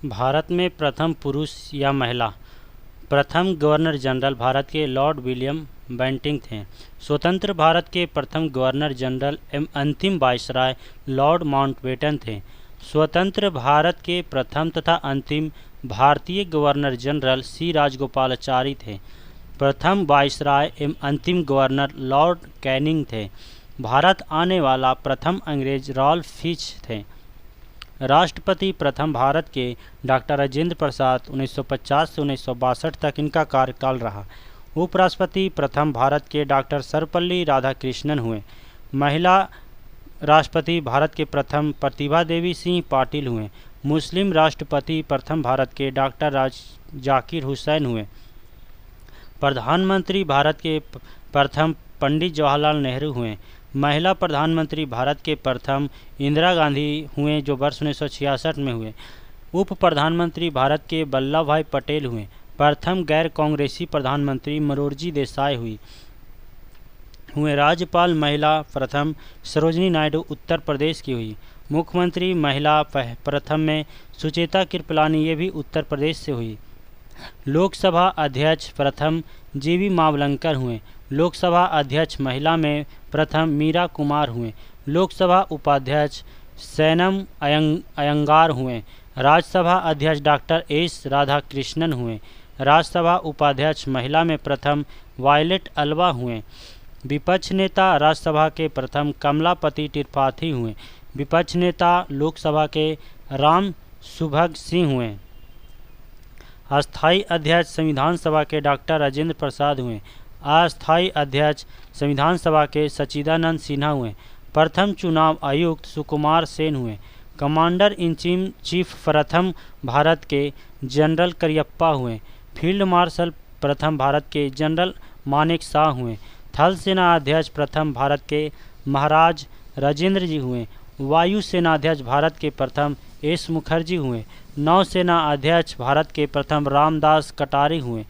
भारत में प्रथम पुरुष या महिला प्रथम गवर्नर जनरल भारत के लॉर्ड विलियम बेंटिंक थे। स्वतंत्र भारत के प्रथम गवर्नर जनरल एवं अंतिम वायसराय लॉर्ड माउंटबेटन थे। स्वतंत्र भारत के प्रथम तथा अंतिम भारतीय गवर्नर जनरल सी राजगोपालाचारी थे। प्रथम वायसराय एवं अंतिम गवर्नर लॉर्ड कैनिंग थे। भारत आने वाला प्रथम अंग्रेज रॉल्फ फिच थे। राष्ट्रपति प्रथम भारत के डॉक्टर राजेंद्र प्रसाद 1950 से 1962 तक इनका कार्यकाल रहा। उपराष्ट्रपति प्रथम भारत के डॉक्टर सर्वपल्ली राधाकृष्णन हुए। महिला राष्ट्रपति भारत के प्रथम प्रतिभा देवी सिंह पाटिल हुए। मुस्लिम राष्ट्रपति प्रथम भारत के डॉक्टर जाकिर हुसैन हुए। प्रधानमंत्री भारत के प्रथम पंडित जवाहरलाल नेहरू हुए। महिला प्रधानमंत्री भारत के प्रथम इंदिरा गांधी हुए, जो वर्ष 1966 में हुए। उप प्रधानमंत्री भारत के वल्लभ भाई पटेल हुए। प्रथम गैर कांग्रेसी प्रधानमंत्री मोरारजी देसाई हुए। राज्यपाल महिला प्रथम सरोजिनी नायडू उत्तर प्रदेश की हुई। मुख्यमंत्री महिला प्रथम में सुचेता कृपलानी, ये भी उत्तर प्रदेश से हुई। लोकसभा अध्यक्ष प्रथम जीवी मावलंकर हुए। लोकसभा अध्यक्ष महिला में प्रथम मीरा कुमार हुए। लोकसभा उपाध्यक्ष सैनम अयंगार हुए। राज्यसभा अध्यक्ष डॉक्टर एस राधाकृष्णन हुए। राज्यसभा उपाध्यक्ष महिला में प्रथम वायलेट अल्वा हुए। विपक्ष नेता राज्यसभा के प्रथम कमलापति त्रिपाठी हुए। विपक्ष नेता लोकसभा के राम सुभग सिंह हुए। अस्थायी अध्यक्ष संविधान सभा के डॉक्टर राजेंद्र प्रसाद हुए। अस्थायी अध्यक्ष संविधान सभा के सच्चिदानंद सिन्हा हुए। प्रथम चुनाव आयुक्त सुकुमार सेन हुए। कमांडर इन चीफ प्रथम भारत के जनरल करियप्पा हुए। फील्ड मार्शल प्रथम भारत के जनरल मानेक शाह हुए। थल सेना अध्यक्ष प्रथम भारत के महाराज राजेंद्र जी हुए। वायु सेना अध्यक्ष भारत के प्रथम एस मुखर्जी हुए। नौसेना अध्यक्ष भारत के प्रथम रामदास कटारी हुए।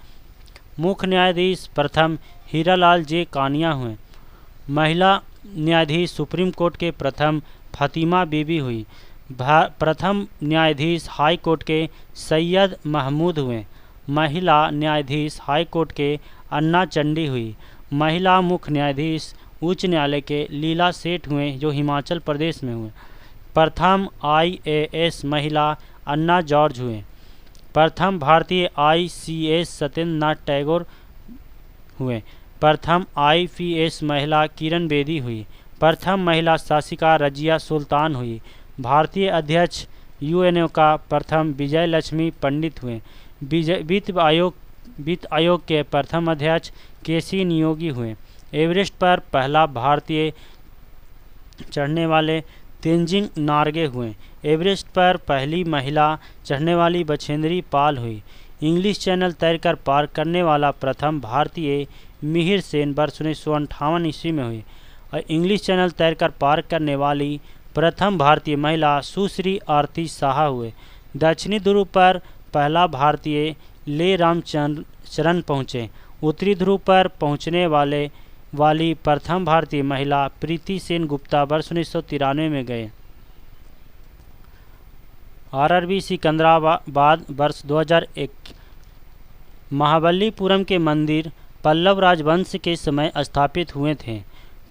मुख्य न्यायाधीश प्रथम हीरालाल जे कानिया हुए। महिला न्यायाधीश सुप्रीम कोर्ट के प्रथम फातिमा बीबी हुई। प्रथम न्यायाधीश हाई कोर्ट के सैयद महमूद हुए। महिला न्यायाधीश हाई कोर्ट के अन्ना चंडी हुई। महिला मुख्य न्यायाधीश उच्च न्यायालय के लीला सेठ हुए, जो हिमाचल प्रदेश में हुए। प्रथम IAS महिला अन्ना जॉर्ज हुए। प्रथम भारतीय ICS सत्येंद्र नाथ टैगोर हुए। प्रथम IPS महिला किरण बेदी हुई। प्रथम महिला शासिका रजिया सुल्तान हुई। भारतीय अध्यक्ष UNO का प्रथम विजय लक्ष्मी पंडित हुए। वित्त आयोग के प्रथम अध्यक्ष KC नियोगी हुए। एवरेस्ट पर पहला भारतीय चढ़ने वाले तेंजिंग नार्गे हुए। एवरेस्ट पर पहली महिला चढ़ने वाली बछेंद्री पाल हुई। इंग्लिश चैनल तैरकर पार करने वाला प्रथम भारतीय मिहिर सेन वर्ष 1958 ईस्वी में हुई। और इंग्लिश चैनल तैरकर पार करने वाली प्रथम भारतीय महिला सुश्री आरती साहा हुए। दक्षिणी ध्रुव पर पहला भारतीय ले रामचरण पहुँचे। उत्तरी ध्रुव पर पहुँचने वाली प्रथम भारतीय महिला प्रीति सेन गुप्ता वर्ष 1993 में गए। RRB सिकंदराबाद वर्ष 2001। महाबलीपुरम के मंदिर पल्लव राजवंश के समय स्थापित हुए थे।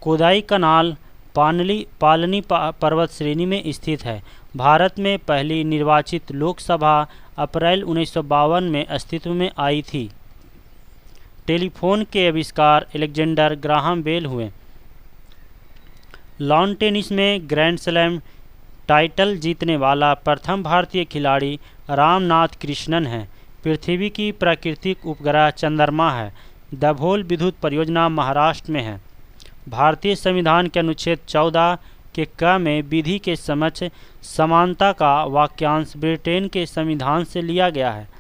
कोदाई कनाल पालनी पर्वत श्रेणी में स्थित है। भारत में पहली निर्वाचित लोकसभा अप्रैल 1952 में अस्तित्व में आई थी। टेलीफोन के आविष्कार अलेक्जेंडर ग्राहम बेल हुए। लॉन टेनिस में ग्रैंड स्लैम टाइटल जीतने वाला प्रथम भारतीय खिलाड़ी रामनाथ कृष्णन है। पृथ्वी की प्राकृतिक उपग्रह चंद्रमा है। दाभोल विद्युत परियोजना महाराष्ट्र में है। भारतीय संविधान के अनुच्छेद 14 के क में विधि के समक्ष समानता का वाक्यांश ब्रिटेन के संविधान से लिया गया है।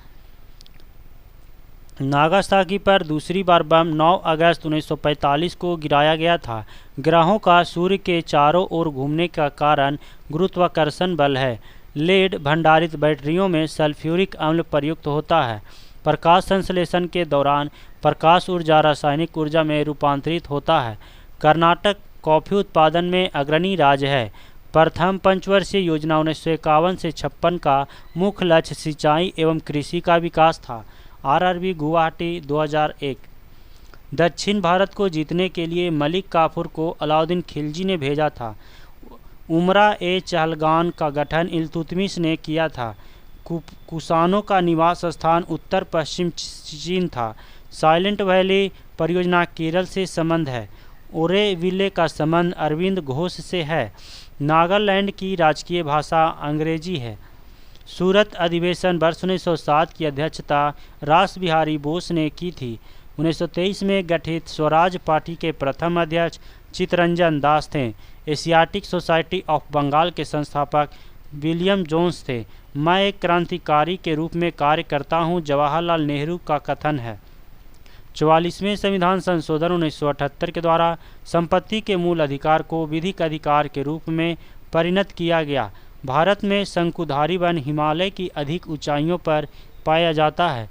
नागासाकी पर दूसरी बार बम 9 अगस्त 1945 को गिराया गया था। ग्रहों का सूर्य के चारों ओर घूमने का कारण गुरुत्वाकर्षण बल है। लेड भंडारित बैटरियों में सल्फ्यूरिक अम्ल प्रयुक्त होता है। प्रकाश संश्लेषण के दौरान प्रकाश ऊर्जा रासायनिक ऊर्जा में रूपांतरित होता है। कर्नाटक कॉफ़ी उत्पादन में अग्रणी राज्य है। प्रथम पंचवर्षीय योजना 1951 से 56 का मुख्य लक्ष्य सिंचाई एवं कृषि का विकास था। आरआरबी गुवाहाटी 2001। दक्षिण भारत को जीतने के लिए मलिक काफूर को अलाउद्दीन खिलजी ने भेजा था। उमरा ए चहलगान का गठन इल्तुतमिश ने किया था। कुषाणों का निवास स्थान उत्तर पश्चिम चीन था। साइलेंट वैली परियोजना केरल से संबंध है। ओरेविले का संबंध अरविंद घोष से है। नागालैंड की राजकीय भाषा अंग्रेजी है। सूरत अधिवेशन वर्ष 1907 की अध्यक्षता रास बिहारी बोस ने की थी। 1923 में गठित स्वराज पार्टी के प्रथम अध्यक्ष चित्तरंजन दास थे। एशियाटिक सोसाइटी ऑफ बंगाल के संस्थापक विलियम जोन्स थे। मैं एक क्रांतिकारी के रूप में कार्य करता हूं, जवाहरलाल नेहरू का कथन है। 44वें संविधान संशोधन 1978 के द्वारा संपत्ति के मूल अधिकार को विधिक अधिकार के रूप में परिणत किया गया। भारत में शंकुधारी वन हिमालय की अधिक ऊंचाइयों पर पाया जाता है।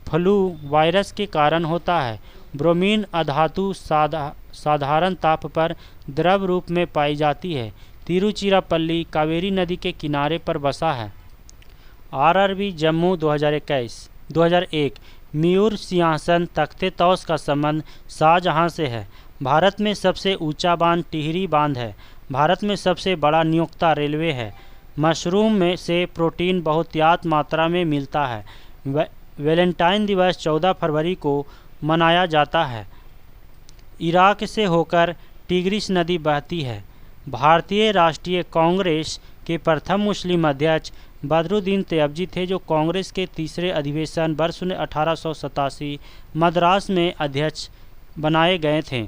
फ्लू वायरस के कारण होता है। ब्रोमीन अधातु साधारण ताप पर द्रव रूप में पाई जाती है। तिरुचिरापल्ली कावेरी नदी के किनारे पर बसा है। आरआरबी जम्मू 2001। मयूर सिंहासन तख्ते तौस का संबंध शाहजहां से है। भारत में सबसे ऊंचा बांध टिहरी बांध है। भारत में सबसे बड़ा नियोक्ता रेलवे है। मशरूम में से प्रोटीन बहुतायत मात्रा में मिलता है। वैलेंटाइन दिवस 14 फरवरी को मनाया जाता है। इराक से होकर टिग्रिस नदी बहती है। भारतीय राष्ट्रीय कांग्रेस के प्रथम मुस्लिम अध्यक्ष बदरुद्दीन तैयबजी थे, जो कांग्रेस के तीसरे अधिवेशन वर्ष 1887 मद्रास में अध्यक्ष बनाए गए थे।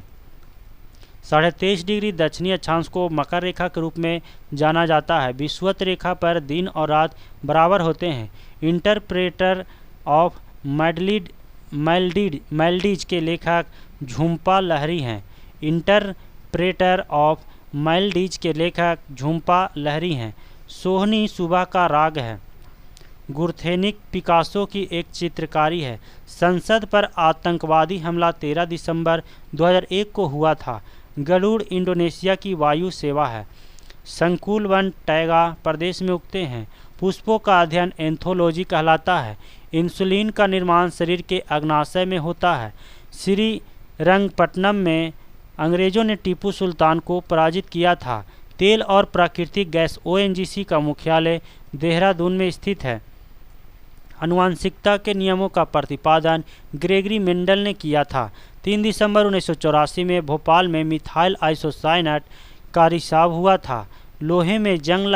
23.5 डिग्री दक्षिणी अक्षांश को मकर रेखा के रूप में जाना जाता है। विषुवत रेखा पर दिन और रात बराबर होते हैं। इंटरप्रेटर ऑफ मैल्डीज के लेखक झुम्पा लहरी हैं। इंटरप्रेटर ऑफ मैल्डीज के लेखक झुम्पा लहरी हैं। सोहनी सुबह का राग है। गुरथेनिक पिकासो की एक चित्रकारी है। संसद पर आतंकवादी हमला 13 दिसंबर 2001 को हुआ था। गरुड़ इंडोनेशिया की वायु सेवा है। संकुल वन टैगा प्रदेश में उगते हैं। पुष्पों का अध्ययन एंथोलॉजी कहलाता है। इंसुलिन का निर्माण शरीर के अग्नाशय में होता है। श्रीरंगपट्टनम में अंग्रेजों ने टीपू सुल्तान को पराजित किया था। तेल और प्राकृतिक गैस ओएनजीसी का मुख्यालय देहरादून में स्थित है। आनुवंशिकता के नियमों का प्रतिपादन ग्रेगरी मेंडल ने किया था। 3 दिसंबर 1984 में भोपाल में मिथाइल आइसोसाइनेट का रिसाव हुआ था। लोहे में जंग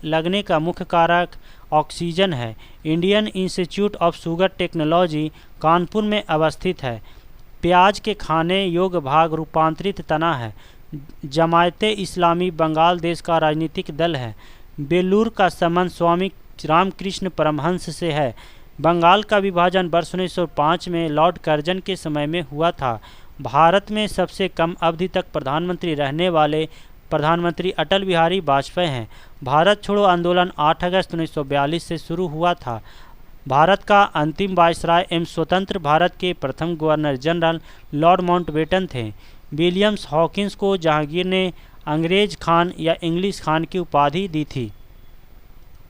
लगने का मुख्य कारक ऑक्सीजन है। Indian institute of sugar technology Kanpur में अवस्थित है। प्याज के खाने योग्य भाग रूपांतरित तना है। जमायते इस्लामी बंगाल देश का राजनीतिक दल है। बेलूर का संबंध स्वामी रामकृष्ण परमहंस से है। बंगाल का विभाजन वर्ष 1905 में लॉर्ड कर्जन के समय में हुआ था। भारत में सबसे कम अवधि तक प्रधानमंत्री रहने वाले प्रधानमंत्री अटल बिहारी वाजपेयी हैं। भारत छोड़ो आंदोलन 8 अगस्त 1942 से शुरू हुआ था। भारत का अंतिम वायसराय एवं स्वतंत्र भारत के प्रथम गवर्नर जनरल लॉर्ड माउंटबेटन थे। विलियम्स हॉकिंस को जहांगीर ने अंग्रेज खान या इंग्लिश खान की उपाधि दी थी।